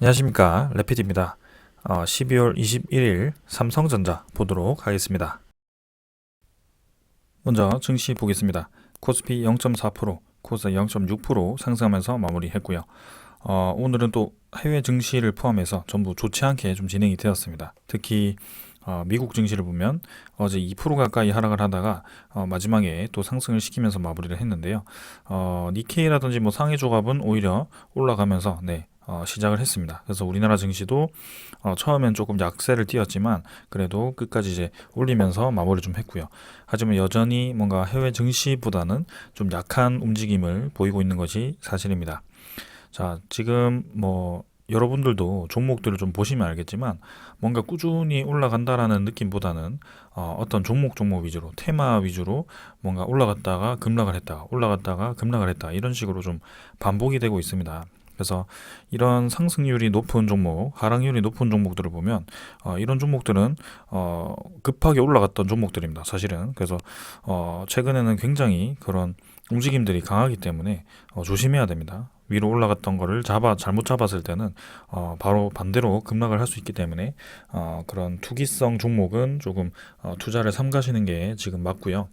안녕하십니까, 레피드입니다. 12월 21일 삼성전자 보도록 하겠습니다. 먼저 증시 보겠습니다. 코스피 0.4%, 코스닥 0.6% 상승하면서 마무리했고요. 오늘은 또 해외 증시를 포함해서 전부 좋지 않게 좀 진행이 되었습니다. 특히 미국 증시를 보면 어제 2% 가까이 하락을 하다가 마지막에 또 상승을 시키면서 마무리를 했는데요. 니케이라든지 뭐 상해 조갑은 오히려 올라가면서 시작을 했습니다. 그래서 우리나라 증시도 처음엔 조금 약세를 띄었지만 그래도 끝까지 이제 올리면서 마무리 좀 했고요. 하지만 여전히 뭔가 해외 증시보다는 좀 약한 움직임을 보이고 있는 것이 사실입니다. 자, 지금 뭐 여러분들도 종목들을 좀 보시면 알겠지만 뭔가 꾸준히 올라간다라는 느낌보다는 어떤 종목 위주로 테마 위주로 뭔가 올라갔다가 급락을 했다 올라갔다가 급락을 했다 이런 식으로 좀 반복이 되고 있습니다. 그래서 이런 상승률이 높은 종목, 하락률이 높은 종목들을 보면 이런 종목들은 급하게 올라갔던 종목들입니다. 사실은 그래서 최근에는 굉장히 그런 움직임들이 강하기 때문에 조심해야 됩니다. 위로 올라갔던 거를 잘못 잡았을 때는 바로 반대로 급락을 할 수 있기 때문에 그런 투기성 종목은 조금 투자를 삼가시는 게 지금 맞고요.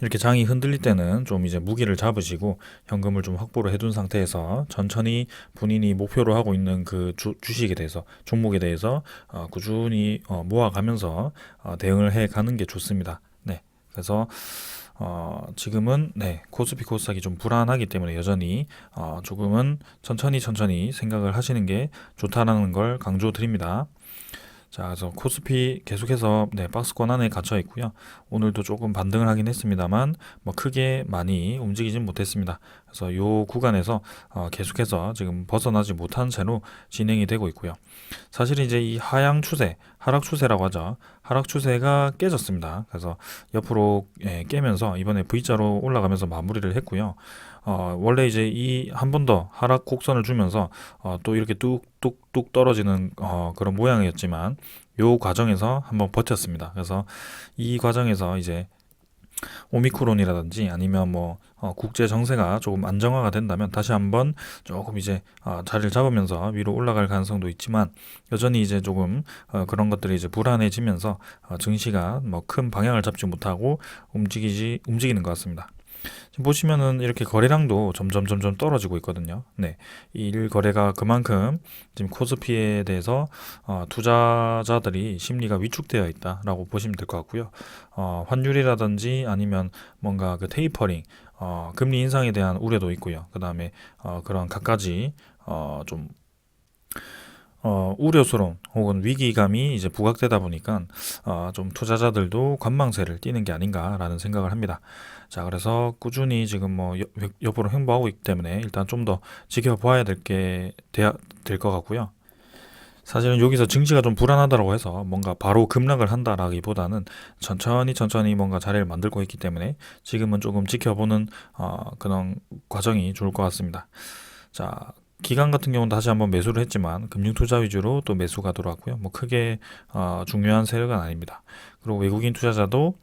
이렇게 장이 흔들릴 때는 좀 이제 무기를 잡으시고 현금을 좀 확보를 해둔 상태에서 천천히 본인이 목표로 하고 있는 그 주식에 대해서 종목에 대해서 꾸준히 모아가면서 대응을 해 가는 게 좋습니다. 네. 그래서 지금은 코스피 코스닥이 좀 불안하기 때문에 여전히 조금은 천천히 생각을 하시는 게 좋다라는 걸 강조드립니다. 자, 그래서 코스피 계속해서 박스권 안에 갇혀 있고요. 오늘도 조금 반등을 하긴 했습니다만 뭐 크게 많이 움직이진 못했습니다. 그래서 요 구간에서 계속해서 지금 벗어나지 못한 채로 진행이 되고 있고요. 사실 이제 이 하향 추세, 하락 추세라고 하죠. 하락 추세가 깨졌습니다. 그래서 옆으로 깨면서 이번에 V자로 올라가면서 마무리를 했고요. 원래 이제 이 한 번 더 하락 곡선을 주면서 또 이렇게 뚝뚝뚝 떨어지는 그런 모양이었지만 요 과정에서 한번 버텼습니다. 그래서 이 과정에서 이제 오미크론이라든지 아니면 뭐 국제 정세가 조금 안정화가 된다면 다시 한번 조금 이제 자리를 잡으면서 위로 올라갈 가능성도 있지만 여전히 이제 조금 그런 것들이 이제 불안해지면서 증시가 뭐 큰 방향을 잡지 못하고 움직이는 것 같습니다. 지금 보시면은 이렇게 거래량도 점점 떨어지고 있거든요. 네. 이 일 거래가 그만큼 지금 코스피에 대해서 투자자들이 심리가 위축되어 있다라고 보시면 될 것 같고요. 환율이라든지 아니면 뭔가 그 테이퍼링, 금리 인상에 대한 우려도 있고요. 그 다음에 그런 갖가지 좀 우려스러운 혹은 위기감이 이제 부각되다 보니까 좀 투자자들도 관망세를 띠는 게 아닌가라는 생각을 합니다. 자, 그래서 꾸준히 지금 뭐 여부를 횡보하고 있기 때문에 일단 좀 더 지켜봐야 될 것 같고요. 사실은 여기서 증시가 좀 불안하다고 해서 뭔가 바로 급락을 한다라기보다는 천천히 뭔가 자리를 만들고 있기 때문에 지금은 조금 지켜보는 그런 과정이 좋을 것 같습니다. 자, 기관 같은 경우는 다시 한번 매수를 했지만 금융 투자 위주로 또 매수가 들어왔고요. 뭐 크게 중요한 세력은 아닙니다. 그리고 외국인 투자자도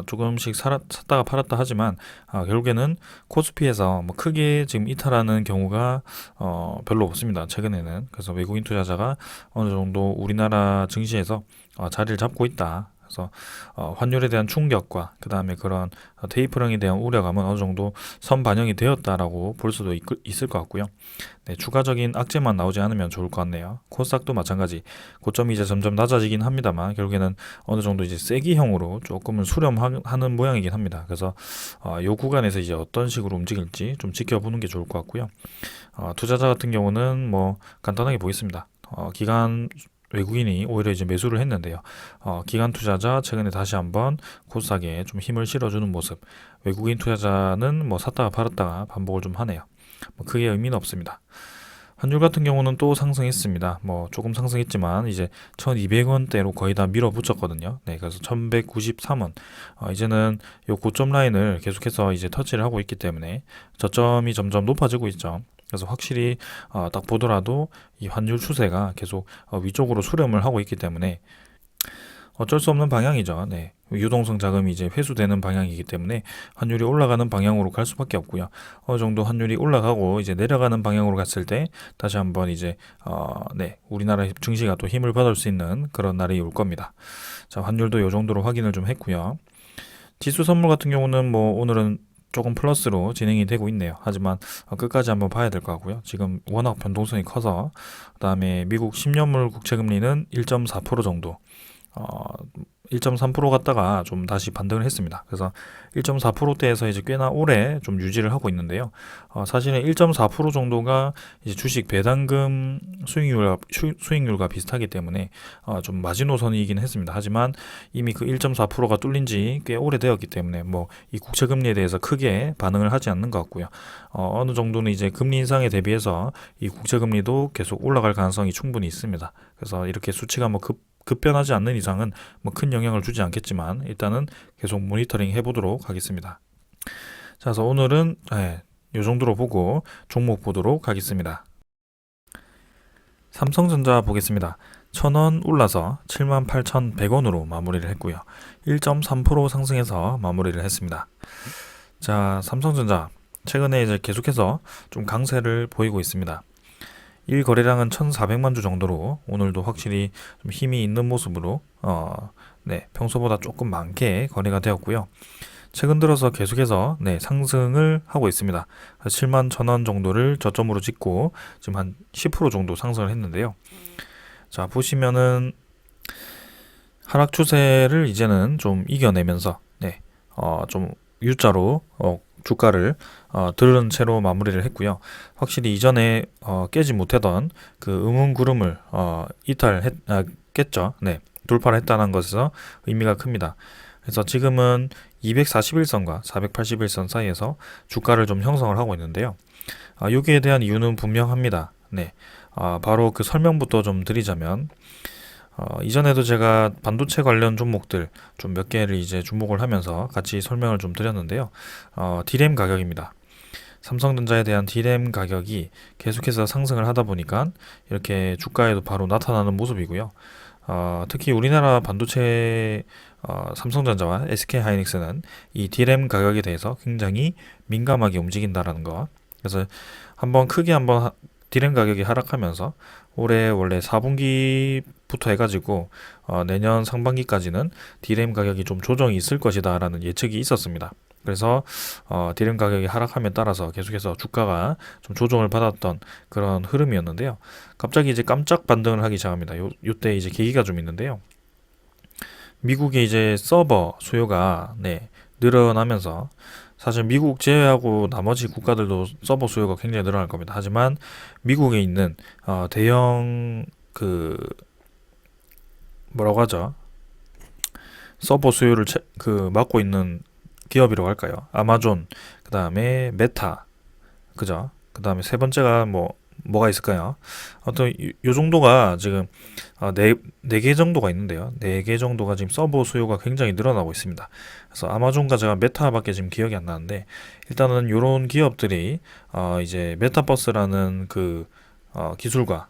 조금씩 샀다가 팔았다 하지만 결국에는 코스피에서 뭐 크게 지금 이탈하는 경우가 별로 없습니다. 최근에는. 그래서 외국인 투자자가 어느 정도 우리나라 증시에서 자리를 잡고 있다. 그래서 환율에 대한 충격과 그 다음에 그런 테이퍼링에 대한 우려감은 어느 정도 선반영이 되었다라고 볼 수도 있을 것 같고요. 네, 추가적인 악재만 나오지 않으면 좋을 것 같네요. 코스닥도 마찬가지. 고점이 이제 점점 낮아지긴 합니다만 결국에는 어느 정도 이제 세기형으로 조금은 수렴하는 모양이긴 합니다. 그래서 요 구간에서 이제 어떤 식으로 움직일지 좀 지켜보는 게 좋을 것 같고요. 투자자 같은 경우는 뭐 간단하게 보겠습니다. 기간 외국인이 오히려 이제 매수를 했는데요. 기관 투자자 최근에 다시 한번 코스닥에 좀 힘을 실어주는 모습. 외국인 투자자는 뭐 샀다가 팔았다가 반복을 좀 하네요. 뭐 크게 의미는 없습니다. 환율 같은 경우는 또 상승했습니다. 뭐 조금 상승했지만 이제 1200원대로 거의 다 밀어붙였거든요. 네, 그래서 1193원. 이제는 요 고점 라인을 계속해서 이제 터치를 하고 있기 때문에 저점이 점점 높아지고 있죠. 그래서 확실히 딱 보더라도 이 환율 추세가 계속 위쪽으로 수렴을 하고 있기 때문에 어쩔 수 없는 방향이죠. 네. 유동성 자금이 이제 회수되는 방향이기 때문에 환율이 올라가는 방향으로 갈 수밖에 없고요. 어느 정도 환율이 올라가고 이제 내려가는 방향으로 갔을 때 다시 한번 이제 네, 우리나라 증시가 또 힘을 받을 수 있는 그런 날이 올 겁니다. 자, 환율도 요 정도로 확인을 좀 했고요. 지수 선물 같은 경우는 뭐 오늘은 조금 플러스로 진행이 되고 있네요. 하지만 끝까지 한번 봐야 될 것 같고요. 지금 워낙 변동성이 커서 그다음에 미국 10년물 국채금리는 1.4% 정도 1.3% 갔다가 좀 다시 반등을 했습니다. 그래서 1.4%대에서 이제 꽤나 오래 좀 유지를 하고 있는데요. 사실은 1.4% 정도가 이제 주식 배당금 수익률과 비슷하기 때문에 좀 마지노선이긴 했습니다. 하지만 이미 그 1.4%가 뚫린 지 꽤 오래되었기 때문에 뭐 이 국채금리에 대해서 크게 반응을 하지 않는 것 같고요. 어느 정도는 이제 금리 인상에 대비해서 이 국채금리도 계속 올라갈 가능성이 충분히 있습니다. 그래서 이렇게 수치가 뭐 급변하지 않는 이상은 뭐 큰 영향을 주지 않겠지만 일단은 계속 모니터링 해보도록 하겠습니다. 자, 그래서 오늘은 이 정도로 보고 종목 보도록 하겠습니다. 삼성전자 보겠습니다. 1000원 올라서 78,100원으로 마무리를 했고요. 1.3% 상승해서 마무리를 했습니다. 자, 삼성전자 최근에 이제 계속해서 좀 강세를 보이고 있습니다. 1거래량은 1,400만 주 정도로 오늘도 확실히 좀 힘이 있는 모습으로 네, 평소보다 조금 많게 거래가 되었고요. 최근 들어서 계속해서 네, 상승을 하고 있습니다. 7만 1,000원 정도를 저점으로 찍고 지금 한 10% 정도 상승을 했는데요. 자, 보시면은 하락 추세를 이제는 좀 이겨내면서 네, 좀 U자로 주가를 들은 채로 마무리를 했고요. 확실히 이전에 깨지 못하던 그 음운구름을 깼죠. 네, 돌파를 했다는 것에서 의미가 큽니다. 그래서 지금은 241선과 481선 사이에서 주가를 좀 형성을 하고 있는데요. 여기에 대한 이유는 분명합니다. 네, 바로 그 설명부터 좀 드리자면 이전에도 제가 반도체 관련 종목들 좀 몇 개를 이제 주목을 하면서 같이 설명을 좀 드렸는데요. D램 가격입니다. 삼성전자에 대한 D램 가격이 계속해서 상승을 하다 보니까 이렇게 주가에도 바로 나타나는 모습이고요. 특히 우리나라 반도체 삼성전자와 SK하이닉스는 이 D램 가격에 대해서 굉장히 민감하게 움직인다라는 거. 그래서 한번 D램 가격이 하락하면서 올해 원래 4분기부터 해가지고 내년 상반기까지는 D램 가격이 좀 조정이 있을 것이다 라는 예측이 있었습니다. 그래서 D램 가격이 하락함에 따라서 계속해서 주가가 좀 조정을 받았던 그런 흐름이었는데요. 갑자기 이제 깜짝 반등을 하기 시작합니다. 요때 이제 계기가 좀 있는데요. 미국의 이제 서버 수요가 네, 늘어나면서 사실 미국 제외하고 나머지 국가들도 서버 수요가 굉장히 늘어날 겁니다. 하지만 미국에 있는 대형 그 뭐라고 하죠? 서버 수요를 맡고 있는 기업이라고 할까요? 아마존, 그 다음에 메타, 그죠? 그 다음에 세 번째가 뭐가 있을까요? 어떤 요 정도가 지금 네 개 정도가 있는데요. 네 개 정도가 지금 서버 수요가 굉장히 늘어나고 있습니다. 그래서 아마존과 제가 메타밖에 지금 기억이 안 나는데 일단은 요런 기업들이 이제 메타버스라는 그 기술과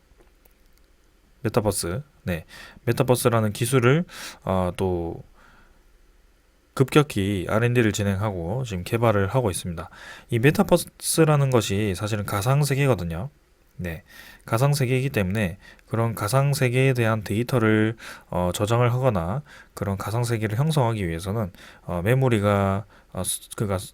메타버스라는 기술을 또 급격히 R&D를 진행하고 지금 개발을 하고 있습니다. 이 메타버스라는 것이 사실은 가상세계거든요. 네, 가상세계이기 때문에 그런 가상세계에 대한 데이터를 저장을 하거나 그런 가상세계를 형성하기 위해서는 메모리가 그러니까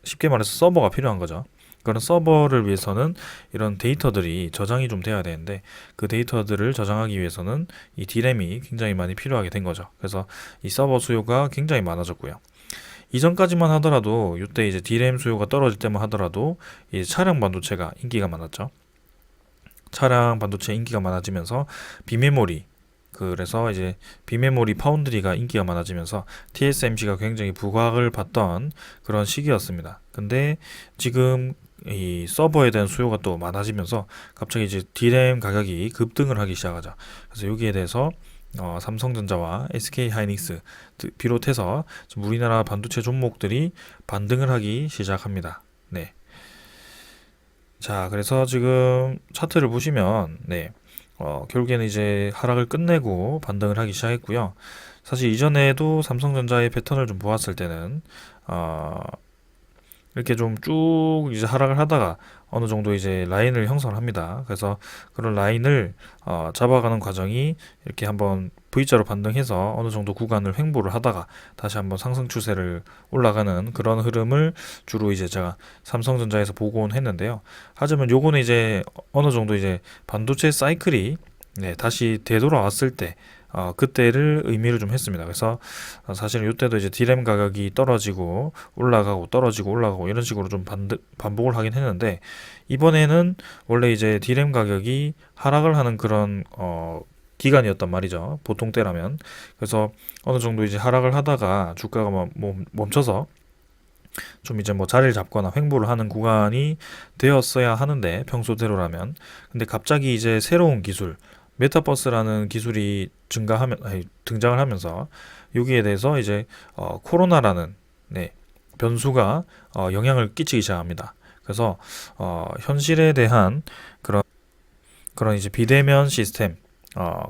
쉽게 말해서 서버가 필요한 거죠. 그런 서버를 위해서는 이런 데이터들이 저장이 좀 돼야 되는데 그 데이터들을 저장하기 위해서는 이 D램이 굉장히 많이 필요하게 된 거죠. 그래서 이 서버 수요가 굉장히 많아졌고요. 이전까지만 하더라도 이때 이제 D램 수요가 떨어질 때만 하더라도 이 차량 반도체가 인기가 많았죠. 차량 반도체 인기가 많아지면서 비메모리 그래서 이제 비메모리 파운드리가 인기가 많아지면서 TSMC가 굉장히 부각을 받던 그런 시기였습니다. 근데 지금 이 서버에 대한 수요가 또 많아지면서 갑자기 이제 D램 가격이 급등을 하기 시작하죠. 그래서 여기에 대해서 삼성전자와 SK하이닉스 비롯해서 지금 우리나라 반도체 종목들이 반등을 하기 시작합니다. 네. 자, 그래서 지금 차트를 보시면 네. 결국에는 이제 하락을 끝내고 반등을 하기 시작했고요. 사실 이전에도 삼성전자의 패턴을 좀 보았을 때는 어, 이렇게 좀 쭉 이제 하락을 하다가 어느 정도 이제 라인을 형성을 합니다. 그래서 그런 라인을 잡아가는 과정이 이렇게 한번 V자로 반등해서 어느 정도 구간을 횡보를 하다가 다시 한번 상승 추세를 올라가는 그런 흐름을 주로 이제 제가 삼성전자에서 보곤 했는데요. 하지만 요거는 이제 어느 정도 이제 반도체 사이클이 다시 되돌아왔을 때 그때를 의미를 좀 했습니다. 그래서 사실 이때도 이제 디램 가격이 떨어지고 올라가고 떨어지고 올라가고 이런 식으로 좀 반복을 하긴 했는데 이번에는 원래 이제 디램 가격이 하락을 하는 그런 기간이었단 말이죠. 보통 때라면. 그래서 어느 정도 이제 하락을 하다가 주가가 뭐 멈춰서 좀 이제 뭐 자리를 잡거나 횡보를 하는 구간이 되었어야 하는데 평소대로라면 근데 갑자기 이제 새로운 기술 메타버스라는 기술이 등장을 하면서 여기에 대해서 이제 코로나라는 변수가 영향을 끼치기 시작합니다. 그래서 현실에 대한 그런 이제 비대면 시스템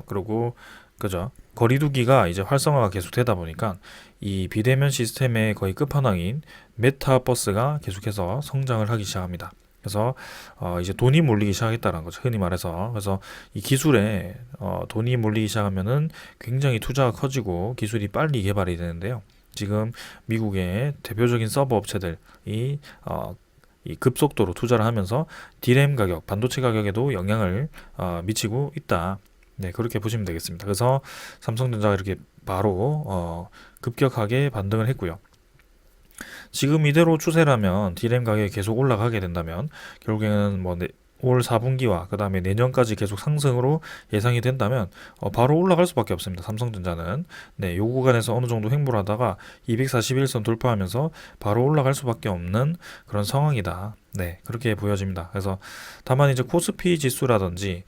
그리고 그죠 거리두기가 이제 활성화가 계속 되다 보니까 이 비대면 시스템의 거의 끝판왕인 메타버스가 계속해서 성장을 하기 시작합니다. 그래서 이제 돈이 몰리기 시작했다는 거죠. 흔히 말해서. 그래서 이 기술에 돈이 몰리기 시작하면은 굉장히 투자가 커지고 기술이 빨리 개발이 되는데요. 지금 미국의 대표적인 서버 업체들이 이 급속도로 투자를 하면서 디램 가격, 반도체 가격에도 영향을 미치고 있다. 네, 그렇게 보시면 되겠습니다. 그래서 삼성전자가 이렇게 바로 급격하게 반등을 했고요. 지금 이대로 추세라면 디램 가격이 계속 올라가게 된다면 결국에는 뭐 올 4분기와 그 다음에 내년까지 계속 상승으로 예상이 된다면 바로 올라갈 수밖에 없습니다. 삼성전자는 요 구간에서 어느 정도 횡보를 하다가 241선 돌파하면서 바로 올라갈 수밖에 없는 그런 상황이다. 네, 그렇게 보여집니다. 그래서 다만 이제 코스피 지수라든지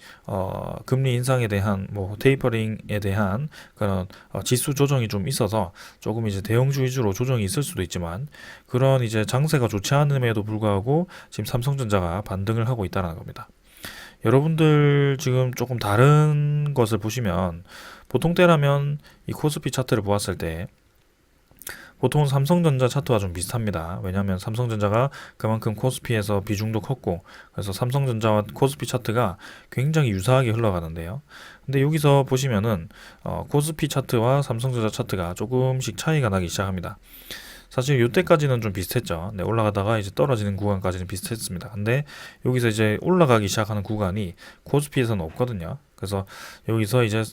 금리 인상에 대한 뭐 테이퍼링에 대한 그런 지수 조정이 좀 있어서 조금 이제 대형주 위주로 조정이 있을 수도 있지만 그런 이제 장세가 좋지 않음에도 불구하고 지금 삼성전자가 반등을 하고 있다는 겁니다. 여러분들 지금 조금 다른 것을 보시면 보통 때라면 이 코스피 차트를 보았을 때 보통 삼성전자 차트와 좀 비슷합니다. 왜냐하면 삼성전자가 그만큼 코스피에서 비중도 컸고 그래서 삼성전자와 코스피 차트가 굉장히 유사하게 흘러가는데요. 근데 여기서 보시면은 코스피 차트와 삼성전자 차트가 조금씩 차이가 나기 시작합니다. 사실 이때까지는 좀 비슷했죠. 네, 올라가다가 이제 떨어지는 구간까지는 비슷했습니다. 근데 여기서 이제 올라가기 시작하는 구간이 코스피에서는 없거든요. 그래서 여기서 이제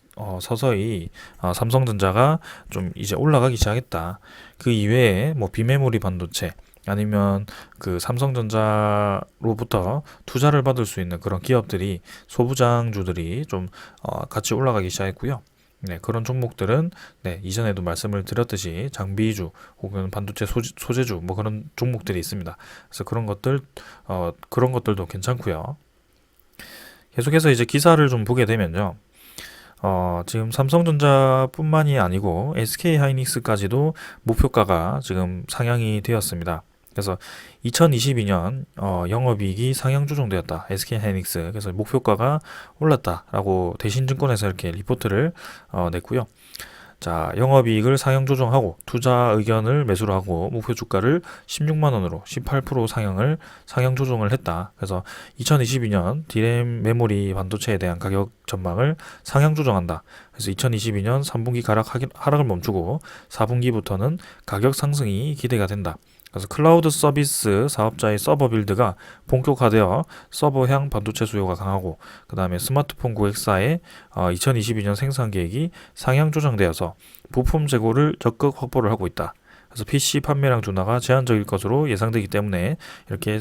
서서히 삼성전자가 좀 이제 올라가기 시작했다. 그 이외에 뭐 비메모리 반도체 아니면 그 삼성전자로부터 투자를 받을 수 있는 그런 기업들이 소부장주들이 좀 같이 올라가기 시작했고요. 네, 그런 종목들은 이전에도 말씀을 드렸듯이 장비주 혹은 반도체 소재주 뭐 그런 종목들이 있습니다. 그래서 그런 것들도 괜찮고요. 계속해서 이제 기사를 좀 보게 되면요. 지금 삼성전자뿐만이 아니고 SK하이닉스까지도 목표가가 지금 상향이 되었습니다. 그래서 2022년 영업이익이 상향 조정되었다. SK하이닉스. 그래서 목표가가 올랐다라고 대신증권에서 이렇게 리포트를 냈고요. 자, 영업이익을 상향 조정하고 투자 의견을 매수를 하고 목표 주가를 16만 원으로 18% 상향 조정을 했다. 그래서 2022년 디램 메모리 반도체에 대한 가격 전망을 상향 조정한다. 그래서 2022년 3분기 하락을 멈추고 4분기부터는 가격 상승이 기대가 된다. 그래서 클라우드 서비스 사업자의 서버 빌드가 본격화되어 서버향 반도체 수요가 강하고 그 다음에 스마트폰 고객사의 2022년 생산 계획이 상향 조정되어서 부품 재고를 적극 확보를 하고 있다. 그래서 PC 판매량 둔화가 제한적일 것으로 예상되기 때문에 이렇게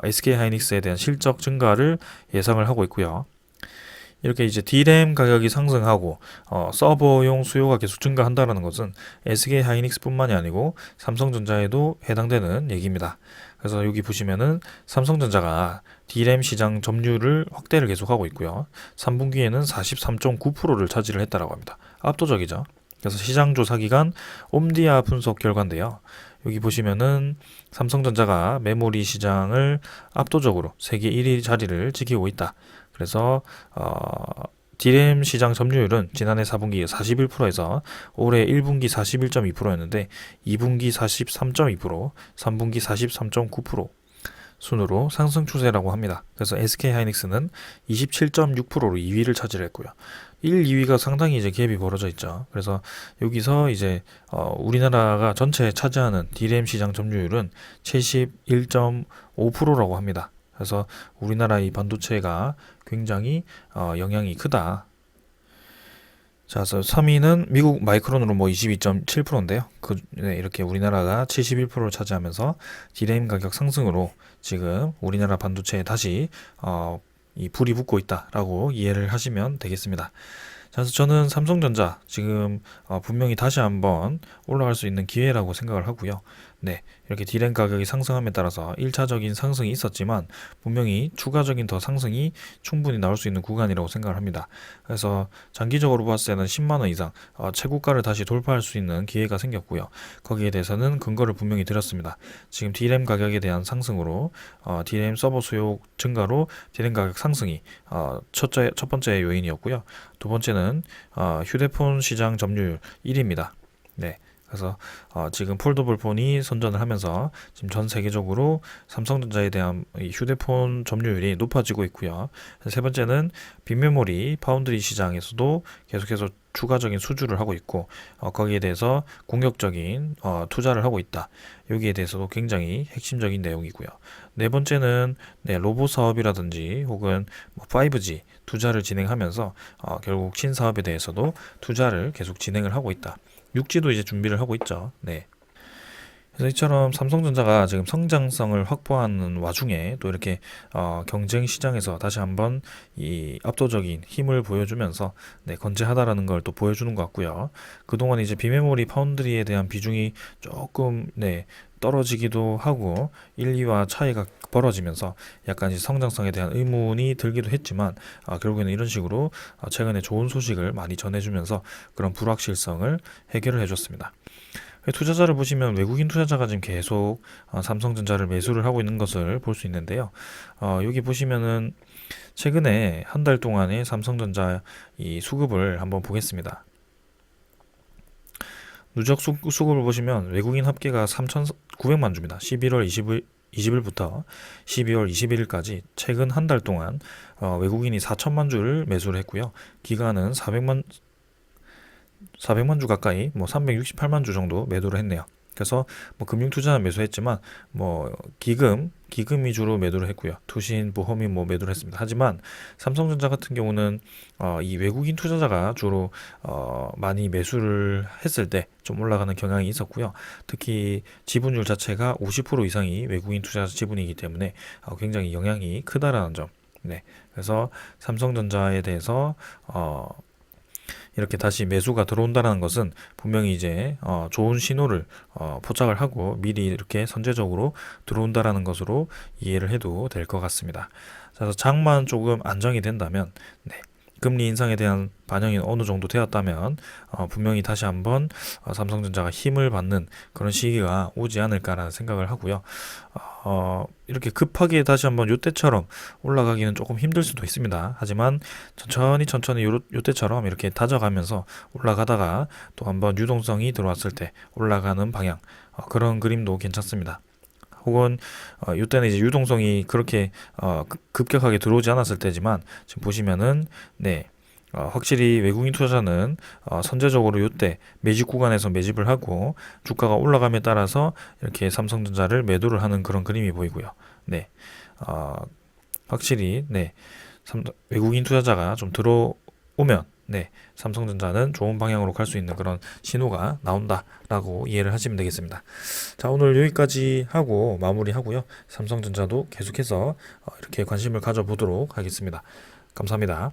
SK하이닉스에 대한 실적 증가를 예상을 하고 있고요. 이렇게 이제 D램 가격이 상승하고 서버용 수요가 계속 증가한다는 것은 SK하이닉스뿐만이 아니고 삼성전자에도 해당되는 얘기입니다. 그래서 여기 보시면은 삼성전자가 D램 시장 점유율을 확대를 계속하고 있고요. 3분기에는 43.9%를 차지를 했다라고 합니다. 압도적이죠. 그래서 시장 조사 기관 옴디아 분석 결과인데요. 여기 보시면은 삼성전자가 메모리 시장을 압도적으로 세계 1위 자리를 지키고 있다. 그래서 D램 시장 점유율은 지난해 4분기 41%에서 올해 1분기 41.2%였는데 2분기 43.2%, 3분기 43.9% 순으로 상승 추세라고 합니다. 그래서 SK하이닉스는 27.6%로 2위를 차지했고요. 1, 2위가 상당히 이제 갭이 벌어져 있죠. 그래서 여기서 이제 우리나라가 전체 차지하는 D램 시장 점유율은 71.5%라고 합니다. 그래서 우리나라 이 반도체가 굉장히 영향이 크다. 자, 그래서 3위는 미국 마이크론으로 뭐 22.7%인데요. 이렇게 우리나라가 71%를 차지하면서 D램 가격 상승으로 지금 우리나라 반도체에 다시 이 불이 붙고 있다라고 이해를 하시면 되겠습니다. 자, 그래서 저는 삼성전자 지금 분명히 다시 한번 올라갈 수 있는 기회라고 생각을 하고요. 네, 이렇게 D램 가격이 상승함에 따라서 1차적인 상승이 있었지만 분명히 추가적인 더 상승이 충분히 나올 수 있는 구간이라고 생각을 합니다. 그래서 장기적으로 봤을 때는 10만원 이상 최고가를 다시 돌파할 수 있는 기회가 생겼고요. 거기에 대해서는 근거를 분명히 드렸습니다. 지금 D램 가격에 대한 상승으로 D램 서버 수요 증가로 D램 가격 상승이 첫 번째 요인이었고요. 두 번째는 휴대폰 시장 점유율 1위입니다. 네. 그래서 지금 폴더블 폰이 선전을 하면서 지금 전 세계적으로 삼성전자에 대한 이 휴대폰 점유율이 높아지고 있고요. 세 번째는 빅메모리 파운드리 시장에서도 계속해서 추가적인 수주를 하고 있고 거기에 대해서 공격적인 투자를 하고 있다. 여기에 대해서도 굉장히 핵심적인 내용이고요. 네 번째는 로봇 사업이라든지 혹은 5G 투자를 진행하면서 결국 신사업에 대해서도 투자를 계속 진행을 하고 있다. 6G도 이제 준비를 하고 있죠. 네. 그래서 이처럼 삼성전자가 지금 성장성을 확보하는 와중에 또 이렇게 경쟁 시장에서 다시 한번 이 압도적인 힘을 보여주면서 건재하다라는 걸 또 보여주는 것 같고요. 그동안 이제 비메모리 파운드리에 대한 비중이 조금 떨어지기도 하고 1, 2와 차이가 벌어지면서 약간 이제 성장성에 대한 의문이 들기도 했지만 결국에는 이런 식으로 최근에 좋은 소식을 많이 전해주면서 그런 불확실성을 해결을 해줬습니다. 투자자를 보시면 외국인 투자자가 지금 계속 삼성전자를 매수를 하고 있는 것을 볼 수 있는데요. 여기 보시면은 최근에 한 달 동안의 삼성전자 이 수급을 한번 보겠습니다. 누적 수급을 보시면 외국인 합계가 3,900만 주입니다. 11월 20일부터 12월 21일까지 최근 한 달 동안 외국인이 4천만 주를 매수를 했고요. 기간은 400만 주 가까이 368만 주 정도 매도를 했네요. 그래서 금융 투자는 매수했지만 기금 위주로 매도를 했고요. 투신, 보험이 매도를 했습니다. 하지만 삼성전자 같은 경우는 이 외국인 투자자가 주로 많이 매수를 했을 때 좀 올라가는 경향이 있었고요. 특히 지분율 자체가 50% 이상이 외국인 투자자 지분이기 때문에 굉장히 영향이 크다라는 점. 네. 그래서 삼성전자에 대해서 이렇게 다시 매수가 들어온다는 것은 분명히 이제 좋은 신호를 포착을 하고 미리 이렇게 선제적으로 들어온다라는 것으로 이해를 해도 될 것 같습니다. 그래서 장만 조금 안정이 된다면 금리 인상에 대한 반영이 어느 정도 되었다면 분명히 다시 한번 삼성전자가 힘을 받는 그런 시기가 오지 않을까라는 생각을 하고요. 이렇게 급하게 다시 한번 요때처럼 올라가기는 조금 힘들 수도 있습니다. 하지만 천천히 요때처럼 이렇게 다져가면서 올라가다가 또 한번 유동성이 들어왔을 때 올라가는 방향 그런 그림도 괜찮습니다. 혹은 이때는 이제 유동성이 그렇게 급격하게 들어오지 않았을 때지만 지금 보시면은 확실히 외국인 투자자는 선제적으로 이때 매집 구간에서 매집을 하고 주가가 올라감에 따라서 이렇게 삼성전자를 매도를 하는 그런 그림이 보이고요. 확실히 외국인 투자자가 좀 들어오면 삼성전자는 좋은 방향으로 갈 수 있는 그런 신호가 나온다라고 이해를 하시면 되겠습니다. 자, 오늘 여기까지 하고 마무리하고요. 삼성전자도 계속해서 이렇게 관심을 가져보도록 하겠습니다. 감사합니다.